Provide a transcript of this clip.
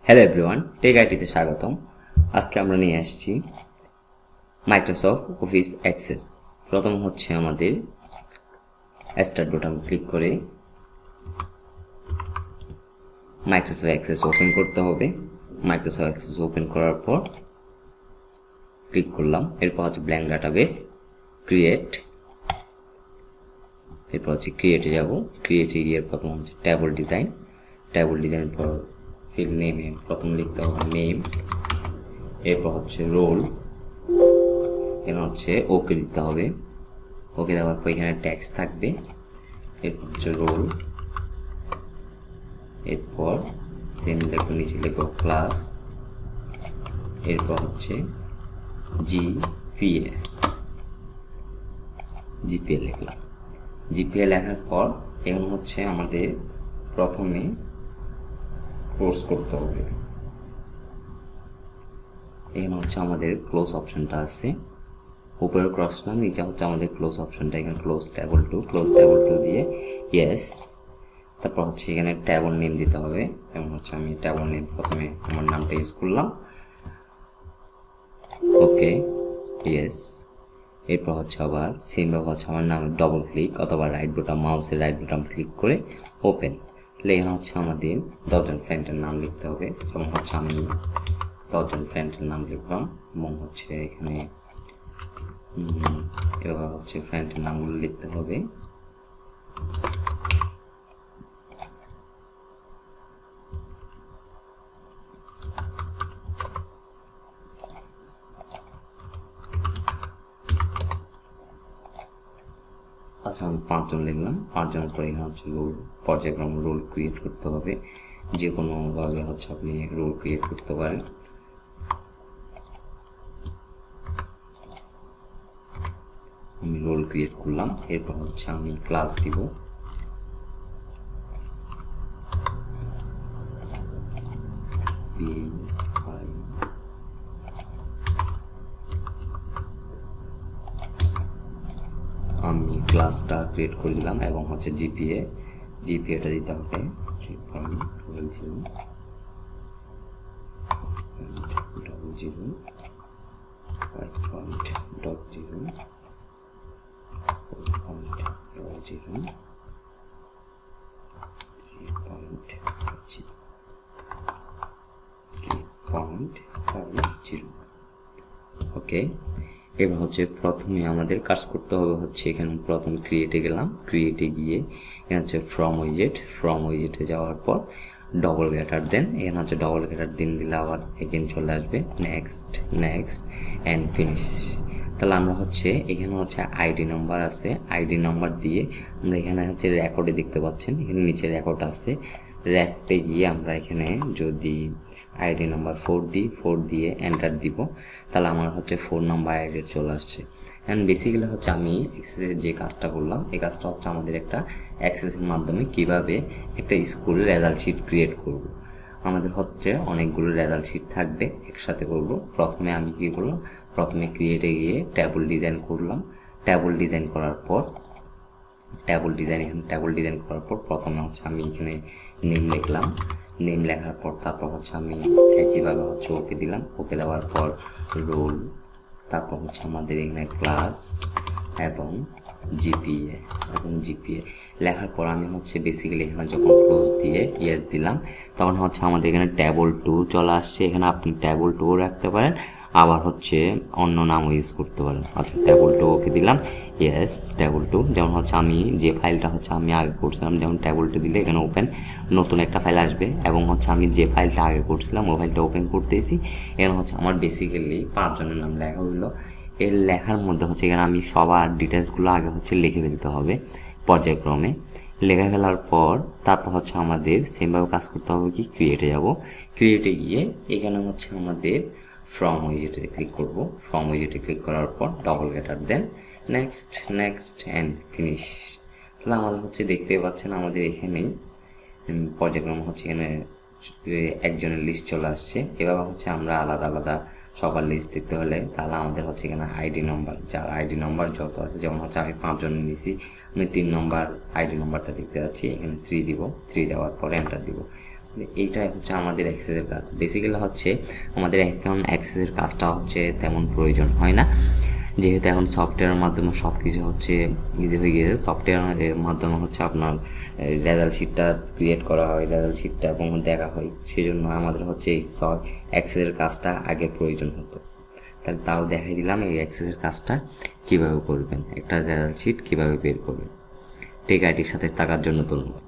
Hello everyone, take আইটিতে স্বাগতম। আজকে আমরা নিয়ে আসছি মাইক্রোসফট অফিস অ্যাক্সেস। প্রথম হচ্ছে আমাদের স্টার্ট বাটন ক্লিক করে মাইক্রোসফট অ্যাক্সেস ওপেন করতে হবে। মাইক্রোসফট অ্যাক্সেস ওপেন করার পর ক্লিক করলাম। এরপর হচ্ছে ব্ল্যাঙ্ক ডাটাবেস, ক্রিয়েট। এরপর হচ্ছে ক্রিয়েটে যাব। ক্রিয়েটে গিয়ে প্রথম হচ্ছে টেবল ডিজাইন। টেবল ডিজাইন পর ফিল্ড নেমে প্রথম লিখতে হবে নেম। এরপর হচ্ছে রোল, এখানে হচ্ছে ওকে দিতে হবে। ওকে দেওয়ার পর এখানে ট্যাক্স থাকবে। এরপর হচ্ছে রোল, এরপর সেম লিখবো, নিচে লিখবো ক্লাস। এরপর হচ্ছে জিপিএ লিখলাম। জিপিএ লেখার পর এখন হচ্ছে আমাদের প্রথমে ক্লোজ করতে হবে। এখানে হচ্ছে আমাদের ক্লোজ অপশনটা আছে, উপরে ক্রস না, নিচে হচ্ছে আমাদের ক্লোজ অপশনটা। এখানে ক্লোজ টেবল টু দিয়ে ইয়েস। তারপর হচ্ছে এখানে টেবল নেম দিতে হবে। যেমন হচ্ছে আমি টেবল নেম প্রথমে আমার নামটা ইউজ করলাম, ওকে ইয়েস। এরপর হচ্ছে আবার সেমভাবে হচ্ছে আমার নামে ডবল ক্লিক অথবা রাইট বাটন, মাউসের রাইট বাটন ক্লিক করে ওপেন। এখানে হচ্ছে আমাদের 10 জন ফ্রেন্ডের নাম লিখতে হবে। যেমন হচ্ছে আমি 10 জন ফ্রেন্ডের নাম লিখলাম এবং হচ্ছে এখানে এভাবে হচ্ছে ফ্রেন্ডের নামগুলো লিখতে হবে। আচ্ছা, আমি 5 জন লিখলাম। 5 জনের পরে এখানে হচ্ছে রোল, পর্যায়ক্রম রোল ক্রিয়েট করতে হবে। যে কোনোভাবে হচ্ছে আপনি রোল ক্রিয়েট করতে পারেন। আমি রোল ক্রিয়েট করলাম। এরপর হচ্ছে আমি ক্লাস দিব। আমি ক্লাসটা ক্রিয়েট করে দিলাম এবং হচ্ছে জিপিএটা দিতে হবে 3.00 ওকে। এবার হচ্ছে প্রথমে আমাদের কাজ করতে হবে হচ্ছে এখানে প্রথম ক্রিয়েটে গেলাম। ক্রিয়েটে গিয়ে এখানে হচ্ছে ফ্রম উইজেটে যাওয়ার পর ডবল গ্রেটার দেন। এখানে হচ্ছে ডবল গ্রেটার দেন দিলে আবার এখানে চলে আসবে নেক্সট অ্যান্ড ফিনিশ। তাহলে আমরা হচ্ছে এখানে হচ্ছে আইডি নাম্বার আছে, আইডি নাম্বার দিয়ে আমরা এখানে হচ্ছে রেকর্ডে দেখতে পাচ্ছেন, এখানে নিচে রেকর্ড আছে। র্যাকতে গিয়ে আমরা এখানে যদি আইডি নাম্বার 4 দিই, 4 দিয়ে এন্টার দিব, তাহলে আমার হচ্ছে 4 নাম্বার আইডি চলে আসছে। অ্যান্ড বেসিক্যালি হচ্ছে আমি অ্যাক্সেসের যে কাজটা করলাম, এই কাজটা হচ্ছে আমাদের একটা অ্যাক্সেসের মাধ্যমে কিভাবে একটা স্কুলের রেজাল্ট শিট ক্রিয়েট করব। আমাদের হচ্ছে অনেকগুলো রেজাল্ট শিট থাকবে, একসাথে করব। প্রথমে আমি কি করলাম, প্রথমে ক্রিয়েটে গিয়ে টেবল ডিজাইন করলাম। টেবল ডিজাইন করার পর প্রথমে হচ্ছে আমি এখানে নেম লিখলাম। নেম লেখার পর তারপর হচ্ছে আমি একইভাবে হচ্ছে ওকে দিলাম। ওকে দেওয়ার পর রোল, তারপর হচ্ছে আমাদের এখানে ক্লাস এবং জিপিএ লেখার পর আমি হচ্ছে বেসিক্যালি এখানে যখন ক্লোজ দিয়ে ইয়েস দিলাম, তখন হচ্ছে আমাদের এখানে টেবল 2 চলে আসছে। এখানে আপনি টেবল 2 রাখতে পারেন, আবার হচ্ছে অন্য নামও ইউজ করতে পারেন। আচ্ছা, টেবল 2 ওকে দিলাম, ইয়েস টেবল 2। যেমন হচ্ছে আমি যে ফাইলটা হচ্ছে আমি আগে করছিলাম, যেমন টেবল 2 দিলে এখানে ওপেন নতুন একটা ফাইল আসবে এবং হচ্ছে আমি যে ফাইলটা আগে করছিলাম ওই ফাইলটা ওপেন করতেছি। এখানে হচ্ছে আমার বেসিক্যালি 5 জনের নাম লেখা হইলো। এর লেখার মধ্যে হচ্ছে এখানে আমি সবার ডিটেলসগুলো আগে হচ্ছে লিখে ফেলতে হবে পর্যায়ক্রমে। লেখা ফেলার পর তারপর হচ্ছে আমাদের সেমভাবে কাজ করতে হবে কি, ক্রিয়েটে যাব। ক্রিয়েটে গিয়ে এখানে হচ্ছে আমাদের ফ্রম উইজেটে ক্লিক করব। ফ্রম উইজেটে ক্লিক করার পর double greater then next and finish. তাহলে আমাদের হচ্ছে দেখতে পাচ্ছেন আমাদের এখানে পর্যায়ক্রম হচ্ছে এখানে একজনের লিস্ট চলে আসছে। এভাবে হচ্ছে আমরা আলাদা আলাদা সবার লিস্ট দেখতে হলে তাহলে আমাদের হচ্ছে এখানে আইডি নাম্বার, যার আইডি নাম্বার যত আছে, যেমন হচ্ছে আমি 5 জন নিয়েছি, আমি 3 নম্বর আইডি নাম্বারটা দেখতে যাচ্ছি, এখানে 3 দিব। 3 দেওয়ার পরে এন্টার দিব। এইটাই হচ্ছে আমাদের অ্যাক্সেসের কাজ। বেসিক্যালি হচ্ছে আমাদের এখন অ্যাক্সেসের কাজটা হচ্ছে তেমন প্রয়োজন হয় না, যেহেতু এখন সফটওয়্যারের মাধ্যমে সব কিছু হচ্ছে ইজি হয়ে গিয়েছে। সফটওয়্যারের মাধ্যমে হচ্ছে আপনার রেজাল্ট শিটটা ক্রিয়েট করা হয়, রেজাল্ট শিটটা এবং দেখা হয়। সেই জন্য আমাদের হচ্ছে এই অ্যাক্সেসের কাজটা আগে প্রয়োজন হতো। তাহলে তাও দেখাই দিলাম এই অ্যাক্সেসের কাজটা কীভাবে করবেন, একটা রেজাল্ট শিট কীভাবে বের করবেন। টেক আইটির সাথে থাকার জন্য ধন্যবাদ।